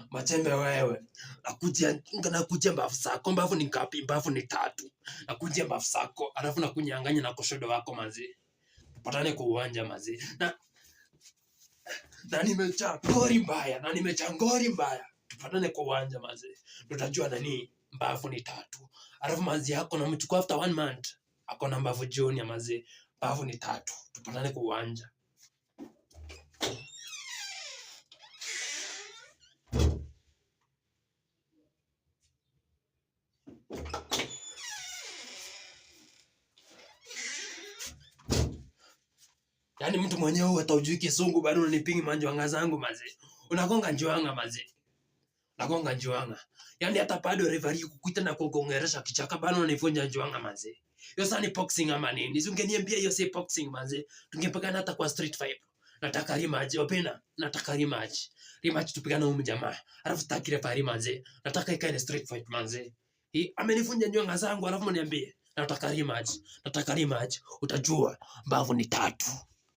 Machembe wewe. Nakujia mbavu zako. Mbavu ni ngapi? Mbavu ni 3. Nakujia mbavu zako. Alafu nakunyang'anya na koshodo wako manzi. Tupatane kwa uwanja manzi. Na nimejaa ngori mbaya. Tupatane kwa uwanja manzi. Tutajua nani mbavu ni 3. Alafu manzi yako namchukua after 1 month. Ako na mbavu junior manzi. Mbavu ni 3. Tupatane kwa uwanja. Yaani mtu mwenyewe hata hujui Kisungu bado unanipingi manjwanga zangu manzi. Unagonga njiwanga manzi. Nagonga njiwanga. Yaani hata bado referee kukuita na kugongeresha kichaka bado unanivunja njiwanga manzi. Hiyo sasa ni boxing ama nini? Si ungeniambia hiyo si boxing manzi. Tungepigana hata kwa street fight. Nataka rematch Opena. Nataka rematch. Rematch tupigane huyu jamaa. Alafu sitaki referee manzi. Nataka ikae street fight manzi. Amenivunja njiwanga zangu alafu mniambie. Nataka rematch. Utajua mbavu ni 3.